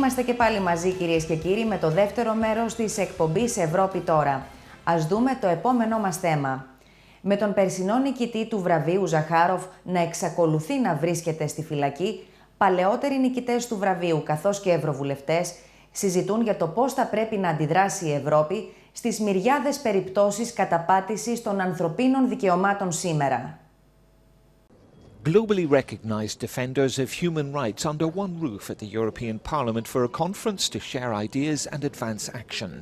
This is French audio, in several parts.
Είμαστε και πάλι μαζί, κυρίες και κύριοι, με το δεύτερο μέρος της εκπομπής Ευρώπη Τώρα. Ας δούμε το επόμενό μας θέμα. Με τον περσινό νικητή του βραβείου Ζαχάροφ να εξακολουθεί να βρίσκεται στη φυλακή, παλαιότεροι νικητές του βραβείου καθώς και ευρωβουλευτές συζητούν για το πώς θα πρέπει να αντιδράσει η Ευρώπη στις μυριάδες περιπτώσεις καταπάτησης των ανθρωπίνων δικαιωμάτων σήμερα. Globally recognized defenders of human rights under one roof at the European Parliament for a conference to share ideas and advance action.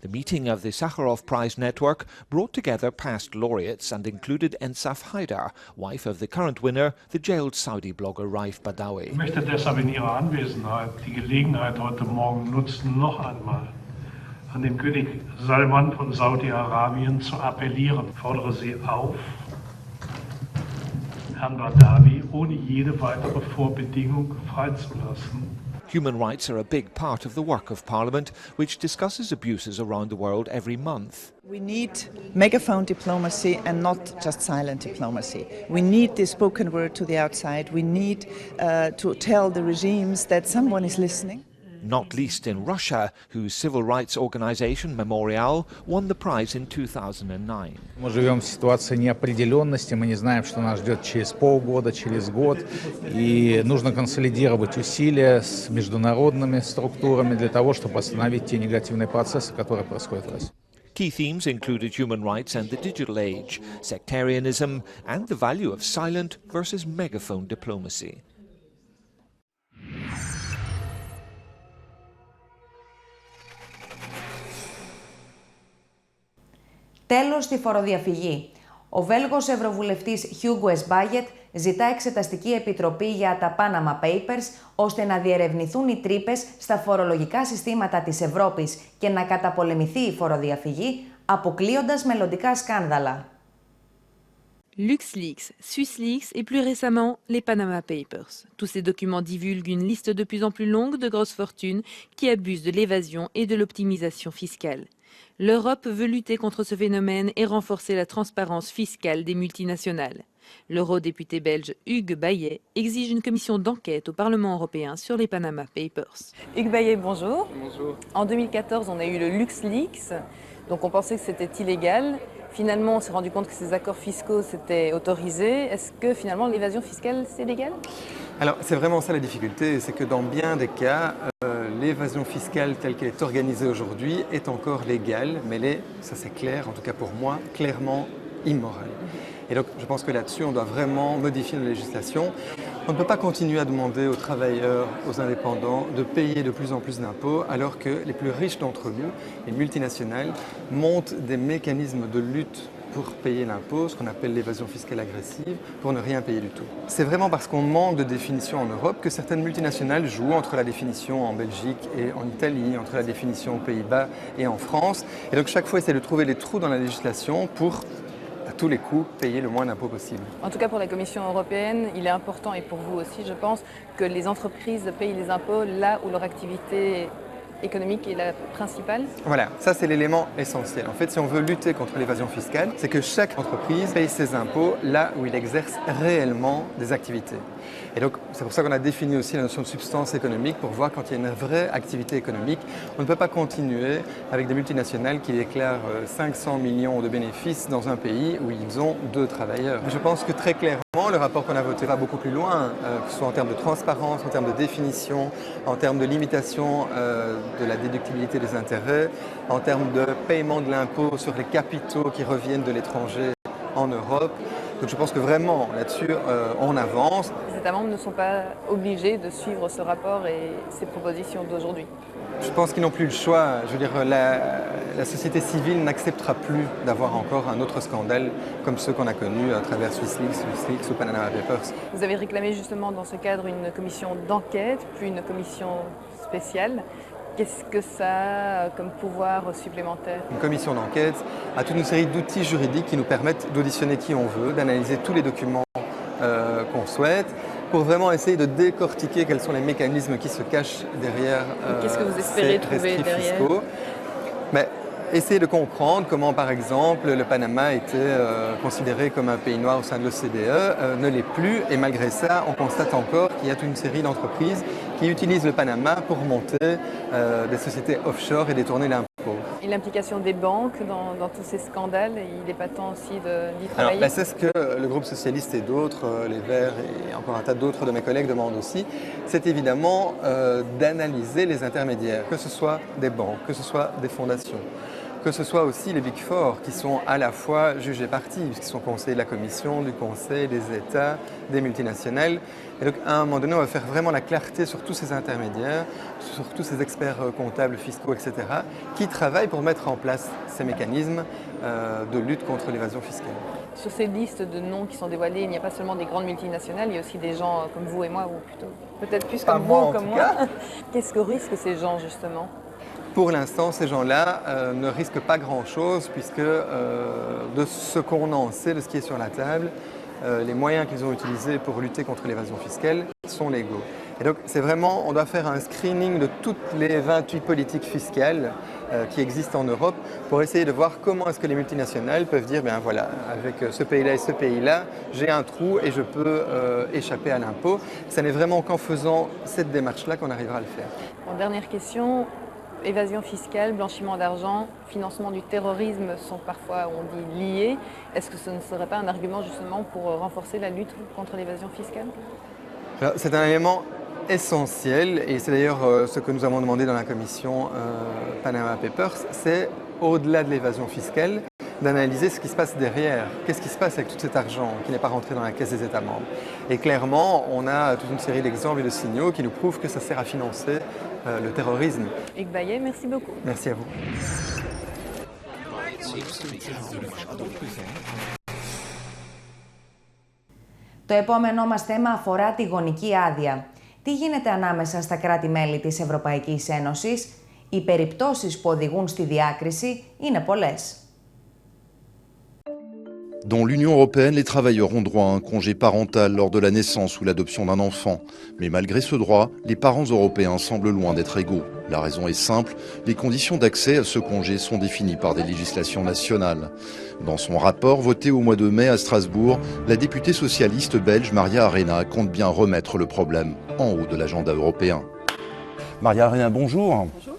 The meeting of the Sakharov Prize Network brought together past laureates and included Ensaf Haidar, wife of the current winner, the jailed Saudi blogger Raif Badawi. Ich möchte deshalb in Ihrer Anwesenheit die Gelegenheit heute Morgen nutzen, noch einmal an den König Salman von Saudi-Arabien zu appellieren. Ich fordere Sie auf, Herrn Badawi ohne jede weitere Vorbedingung freizulassen. Human rights are a big part of the work of Parliament, which discusses abuses around the world every month. We need megaphone diplomacy and not just silent diplomacy. We need the spoken word to the outside. We need to tell the regimes that someone is listening. Not least in Russia, whose civil rights organization Memorial won the prize in 2009. Мы живем в ситуации неопределенности, мы не знаем, что нас ждет через полгода, через год, и нужно консолидировать усилия с международными структурами для того, чтобы остановить те негативные процессы, которые происходят в России. Key themes included human rights and the digital age, sectarianism, and the value of silent versus megaphone diplomacy. Τέλος στη φοροδιαφυγή. Ο Βέλγος Ευρωβουλευτής Hugo Esbayet ζητά εξεταστική επιτροπή για τα Panama Papers, ώστε να διερευνηθούν οι τρύπες στα φορολογικά συστήματα της Ευρώπης και να καταπολεμηθεί η φοροδιαφυγή, αποκλείοντας μελλοντικά σκάνδαλα. LuxLeaks, SwissLeaks et plus récemment les Panama Papers. Tous ces documents divulguent une liste de plus en plus longue de grosses fortunes qui abusent de l'évasion et de l'optimisation fiscale. L'Europe veut lutter contre ce phénomène et renforcer la transparence fiscale des multinationales. L'eurodéputé belge Hugues Bayet exige une commission d'enquête au Parlement européen sur les Panama Papers. Hugues Bayet, bonjour. Bonjour. En 2014, on a eu le LuxLeaks, donc on pensait que c'était illégal. Finalement, on s'est rendu compte que ces accords fiscaux s'étaient autorisés. Est-ce que finalement l'évasion fiscale, c'est légal ? Alors, c'est vraiment ça la difficulté, c'est que dans bien des cas, l'évasion fiscale telle qu'elle est organisée aujourd'hui est encore légale, mais elle est, ça c'est clair, en tout cas pour moi, clairement immorale. Et donc, je pense que là-dessus, on doit vraiment modifier la législation. On ne peut pas continuer à demander aux travailleurs, aux indépendants, de payer de plus en plus d'impôts, alors que les plus riches d'entre nous, les multinationales, montent des mécanismes de lutte pour payer l'impôt, ce qu'on appelle l'évasion fiscale agressive, pour ne rien payer du tout. C'est vraiment parce qu'on manque de définition en Europe que certaines multinationales jouent entre la définition en Belgique et en Italie, entre la définition aux Pays-Bas et en France. Et donc chaque fois, essayer de trouver les trous dans la législation pour à tous les coups, payer le moins d'impôts possible. En tout cas, pour la Commission européenne, il est important, et pour vous aussi, je pense, que les entreprises payent les impôts là où leur activité économique est la principale. Voilà, ça c'est l'élément essentiel. En fait, si on veut lutter contre l'évasion fiscale, c'est que chaque entreprise paye ses impôts là où il exerce réellement des activités. Et donc, c'est pour ça qu'on a défini aussi la notion de substance économique, pour voir quand il y a une vraie activité économique. On ne peut pas continuer avec des multinationales qui déclarent 500 millions de bénéfices dans un pays où ils ont 2 travailleurs. Je pense que très clairement, le rapport qu'on a voté va beaucoup plus loin, que ce soit en termes de transparence, en termes de définition, en termes de limitation de la déductibilité des intérêts, en termes de paiement de l'impôt sur les capitaux qui reviennent de l'étranger en Europe. Donc je pense que vraiment là-dessus, on avance. Les États membres ne sont pas obligés de suivre ce rapport et ces propositions d'aujourd'hui. Je pense qu'ils n'ont plus le choix. Je veux dire, la société civile n'acceptera plus d'avoir encore un autre scandale comme ceux qu'on a connus à travers SwissLeaks ou Panama Papers. Vous avez réclamé justement dans ce cadre une commission d'enquête, puis une commission spéciale. Qu'est-ce que ça a comme pouvoir supplémentaire ? Une commission d'enquête a toute une série d'outils juridiques qui nous permettent d'auditionner qui on veut, d'analyser tous les documents qu'on souhaite, pour vraiment essayer de décortiquer quels sont les mécanismes qui se cachent derrière qu'est-ce que vous espérez trouver derrière fiscaux. Mais essayer de comprendre comment, par exemple, le Panama était considéré comme un pays noir au sein de l'OCDE, ne l'est plus, et malgré ça, on constate encore qu'il y a toute une série d'entreprises qui utilisent le Panama pour monter des sociétés offshore et détourner l'impôt. Et l'implication des banques dans tous ces scandales, il n'est pas temps aussi d'y travailler? Alors, c'est ce que le groupe socialiste et d'autres, les Verts et encore un tas d'autres de mes collègues demandent aussi, c'est évidemment d'analyser les intermédiaires, que ce soit des banques, que ce soit des fondations, que ce soit aussi les Big Four qui sont à la fois juges et parties, puisqu'ils sont conseillers de la Commission, du Conseil, des États, des multinationales. Et donc à un moment donné, on va faire vraiment la clarté sur tous ces intermédiaires, sur tous ces experts comptables, fiscaux, etc., qui travaillent pour mettre en place ces mécanismes de lutte contre l'évasion fiscale. Sur ces listes de noms qui sont dévoilés, il n'y a pas seulement des grandes multinationales, il y a aussi des gens comme vous et moi, ou plutôt peut-être plus comme vous ou comme moi. Qu'est-ce que risquent ces gens justement? Pour l'instant, ces gens-là ne risquent pas grand-chose puisque de ce qu'on en sait, de ce qui est sur la table, les moyens qu'ils ont utilisés pour lutter contre l'évasion fiscale sont légaux. Et donc, c'est vraiment, on doit faire un screening de toutes les 28 politiques fiscales qui existent en Europe pour essayer de voir comment est-ce que les multinationales peuvent dire, bien voilà, avec ce pays-là et ce pays-là, j'ai un trou et je peux échapper à l'impôt. Ce n'est vraiment qu'en faisant cette démarche-là qu'on arrivera à le faire. Bon, dernière question. Évasion fiscale, blanchiment d'argent, financement du terrorisme sont parfois, on dit, liés. Est-ce que ce ne serait pas un argument justement pour renforcer la lutte contre l'évasion fiscale? C'est un élément essentiel et c'est d'ailleurs ce que nous avons demandé dans la commission Panama Papers, c'est au-delà de l'évasion fiscale, d'analyser ce qui se passe derrière. Qu'est-ce qui se passe avec tout cet argent qui n'est pas rentré dans la caisse des États membres? Et clairement, on a toute une série d'exemples et de signaux qui nous prouvent que ça sert à financer le terrorisme. Hugues Bayet, merci beaucoup. Merci à vous. Το επόμενό μας θέμα αφορά τη γονική άδεια. Τι γίνεται anάμεσα στα κράτη-μέλη της Ευρωπαϊκής Ένωσης? Οι περιπτώσεις που οδηγούν στη διάκριση είναι πολλές. Dans l'Union européenne, les travailleurs ont droit à un congé parental lors de la naissance ou l'adoption d'un enfant. Mais malgré ce droit, les parents européens semblent loin d'être égaux. La raison est simple, les conditions d'accès à ce congé sont définies par des législations nationales. Dans son rapport voté au mois de mai à Strasbourg, la députée socialiste belge Maria Arena compte bien remettre le problème en haut de l'agenda européen. Maria Arena, bonjour. Bonjour.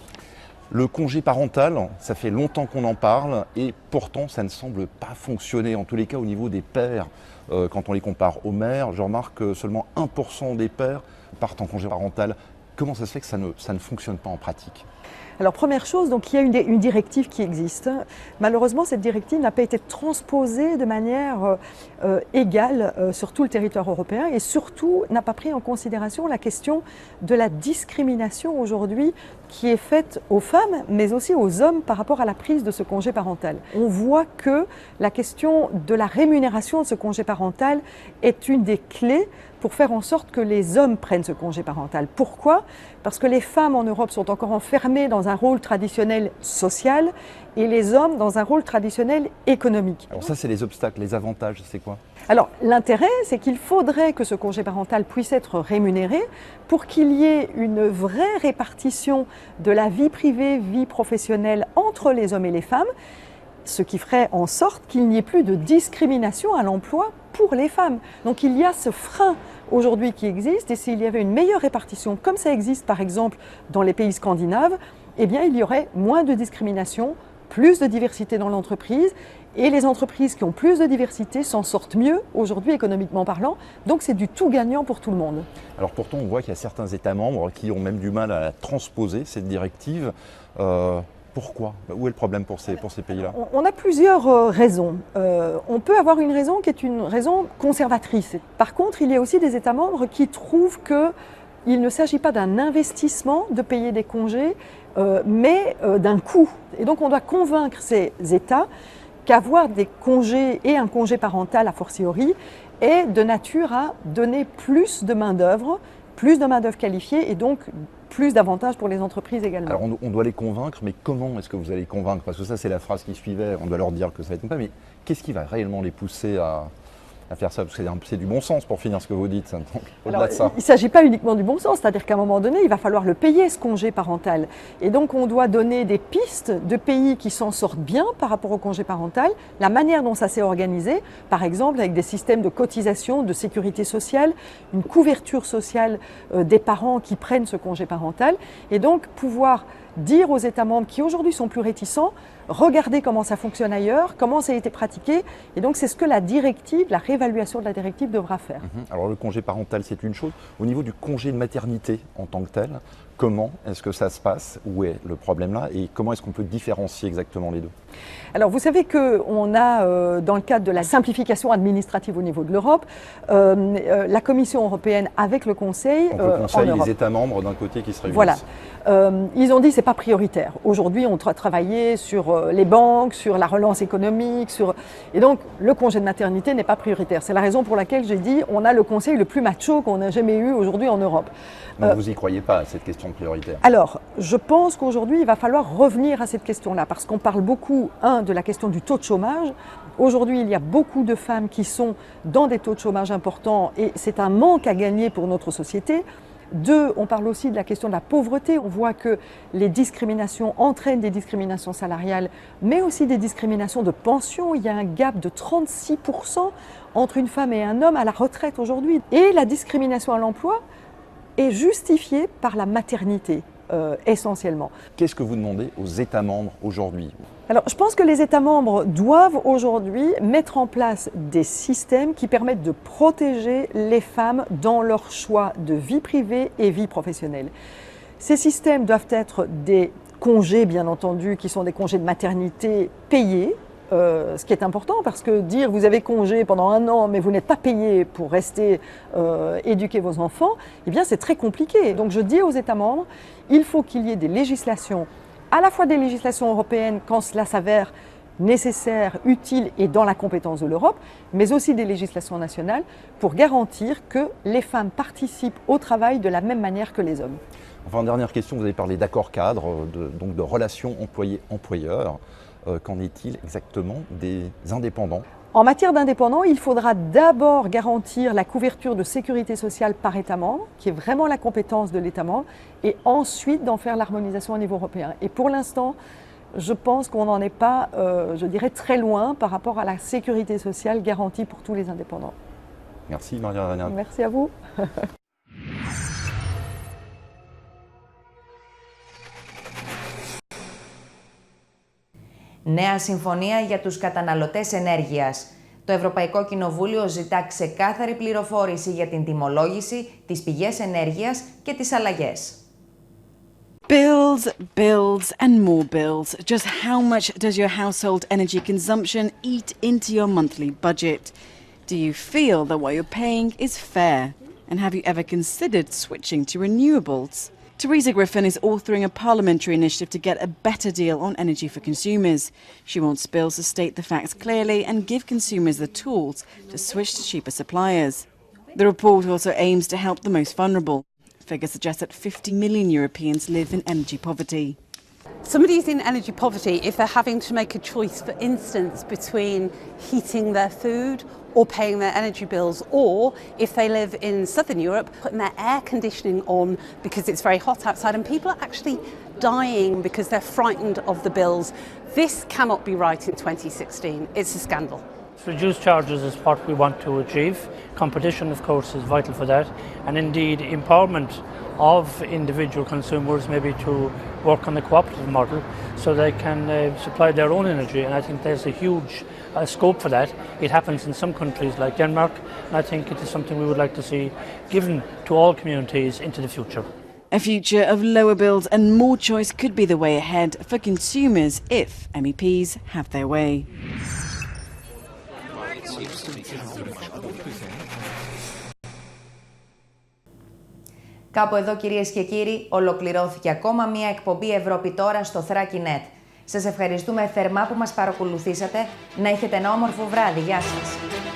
Le congé parental, ça fait longtemps qu'on en parle et pourtant ça ne semble pas fonctionner, en tous les cas au niveau des pères. Quand on les compare aux mères, je remarque que seulement 1% des pères partent en congé parental. Comment ça se fait que ça ne fonctionne pas en pratique ? Alors première chose, donc il y a une directive qui existe. Malheureusement, cette directive n'a pas été transposée de manière égale sur tout le territoire européen et surtout n'a pas pris en considération la question de la discrimination aujourd'hui qui est faite aux femmes mais aussi aux hommes par rapport à la prise de ce congé parental. On voit que la question de la rémunération de ce congé parental est une des clés pour faire en sorte que les hommes prennent ce congé parental. Pourquoi ? Parce que les femmes en Europe sont encore enfermées dans un rôle traditionnel social et les hommes dans un rôle traditionnel économique. Alors ça, c'est les obstacles, les avantages, c'est quoi ? Alors l'intérêt, c'est qu'il faudrait que ce congé parental puisse être rémunéré pour qu'il y ait une vraie répartition de la vie privée, vie professionnelle entre les hommes et les femmes, ce qui ferait en sorte qu'il n'y ait plus de discrimination à l'emploi pour les femmes. Donc il y a ce frein aujourd'hui qui existe et s'il y avait une meilleure répartition, comme ça existe par exemple dans les pays scandinaves, eh bien il y aurait moins de discrimination, plus de diversité dans l'entreprise et les entreprises qui ont plus de diversité s'en sortent mieux aujourd'hui économiquement parlant, donc c'est du tout gagnant pour tout le monde. Alors pourtant on voit qu'il y a certains États membres qui ont même du mal à transposer cette directive. Pourquoi ? Où est le problème pour ces pays-là ? On a plusieurs raisons. On peut avoir une raison qui est une raison conservatrice. Par contre, il y a aussi des États membres qui trouvent qu'il ne s'agit pas d'un investissement de payer des congés, mais d'un coût. Et donc on doit convaincre ces États qu'avoir des congés et un congé parental a fortiori est de nature à donner plus de main-d'œuvre qualifiée et donc plus d'avantages pour les entreprises également. Alors on doit les convaincre, mais comment est-ce que vous allez les convaincre ? Parce que ça c'est la phrase qui suivait, on doit leur dire que ça va être comme ça, mais qu'est-ce qui va réellement les pousser à faire ça, parce que c'est du bon sens pour finir ce que vous dites. Donc, au-delà de ça. Il ne s'agit pas uniquement du bon sens, c'est-à-dire qu'à un moment donné, il va falloir le payer, ce congé parental. Et donc, on doit donner des pistes de pays qui s'en sortent bien par rapport au congé parental, la manière dont ça s'est organisé, par exemple avec des systèmes de cotisation, de sécurité sociale, une couverture sociale des parents qui prennent ce congé parental, et donc pouvoir dire aux États membres qui aujourd'hui sont plus réticents, regardez comment ça fonctionne ailleurs, comment ça a été pratiqué, et donc c'est ce que la directive, la réévaluation de la directive devra faire. Alors le congé parental, c'est une chose. Au niveau du congé de maternité en tant que tel, comment est-ce que ça se passe? Où est le problème là? Et comment est-ce qu'on peut différencier exactement les deux? Alors vous savez qu'on a, dans le cadre de la simplification administrative au niveau de l'Europe, la Commission européenne avec le Conseil. Donc le Conseil, en Europe. les États membres d'un côté qui se réunissent. Voilà. Ils ont dit que ce n'est pas prioritaire. Aujourd'hui, on doit travailler sur les banques, sur la relance économique, et donc le congé de maternité n'est pas prioritaire. C'est la raison pour laquelle j'ai dit on a le Conseil le plus macho qu'on a jamais eu aujourd'hui en Europe. Donc vous n'y croyez pas à cette question prioritaire? Alors, je pense qu'aujourd'hui, il va falloir revenir à cette question-là, parce qu'on parle beaucoup, de la question du taux de chômage. Aujourd'hui, il y a beaucoup de femmes qui sont dans des taux de chômage importants, et c'est un manque à gagner pour notre société. 2, on parle aussi de la question de la pauvreté. On voit que les discriminations entraînent des discriminations salariales, mais aussi des discriminations de pension. Il y a un gap de 36% entre une femme et un homme à la retraite aujourd'hui. Et la discrimination à l'emploi est justifiée par la maternité, essentiellement. Qu'est-ce que vous demandez aux États membres aujourd'hui? Alors, je pense que les États membres doivent aujourd'hui mettre en place des systèmes qui permettent de protéger les femmes dans leur choix de vie privée et vie professionnelle. Ces systèmes doivent être des congés, bien entendu, qui sont des congés de maternité payés, ce qui est important, parce que dire vous avez congé pendant 1 an mais vous n'êtes pas payé pour rester éduquer vos enfants, eh bien c'est très compliqué. Donc je dis aux États membres, il faut qu'il y ait des législations, à la fois des législations européennes quand cela s'avère nécessaire, utile et dans la compétence de l'Europe, mais aussi des législations nationales pour garantir que les femmes participent au travail de la même manière que les hommes. Enfin, dernière question, vous avez parlé d'accords cadres, donc de relations employés-employeurs. Qu'en est-il exactement des indépendants? En matière d'indépendants, il faudra d'abord garantir la couverture de sécurité sociale par État membre, qui est vraiment la compétence de l'État membre, et ensuite d'en faire l'harmonisation au niveau européen. Et pour l'instant, je pense qu'on n'en est pas, je dirais, très loin par rapport à la sécurité sociale garantie pour tous les indépendants. Merci Maria Arena. Merci à vous. Νέα συμφωνία για τους καταναλωτές ενέργειας. Το Ευρωπαϊκό Κοινοβούλιο ζητά ξεκάθαρη πληροφόρηση για την τιμολόγηση, τις πηγές ενέργειας και τις αλλαγές. Bills, bills and more bills. Just how much does your household energy consumption eat into your monthly budget? Do you feel that what you're paying is fair? And have you ever considered switching to renewables? Theresa Griffin is authoring a parliamentary initiative to get a better deal on energy for consumers. She wants bills to state the facts clearly and give consumers the tools to switch to cheaper suppliers. The report also aims to help the most vulnerable. Figures suggest that 50 million Europeans live in energy poverty. Somebody's in energy poverty if they're having to make a choice, for instance, between heating their food or paying their energy bills, or if they live in southern Europe, putting their air conditioning on because it's very hot outside and people are actually dying because they're frightened of the bills. This cannot be right in 2016. It's a scandal. Reduced charges is what we want to achieve. Competition, of course, is vital for that, and indeed empowerment of individual consumers, maybe to work on the cooperative model so they can supply their own energy, and I think there's a huge scope for that. It happens in some countries like Denmark, and I think it is something we would like to see given to all communities into the future. A future of lower bills and more choice could be the way ahead for consumers if MEPs have their way. Κάπου εδώ, κυρίες και κύριοι, ολοκληρώθηκε ακόμα μία εκπομπή Ευρώπη Τώρα στο Thrakii.net. Σας ευχαριστούμε θερμά που μας παρακολουθήσατε. Να έχετε ένα όμορφο βράδυ. Γεια σας.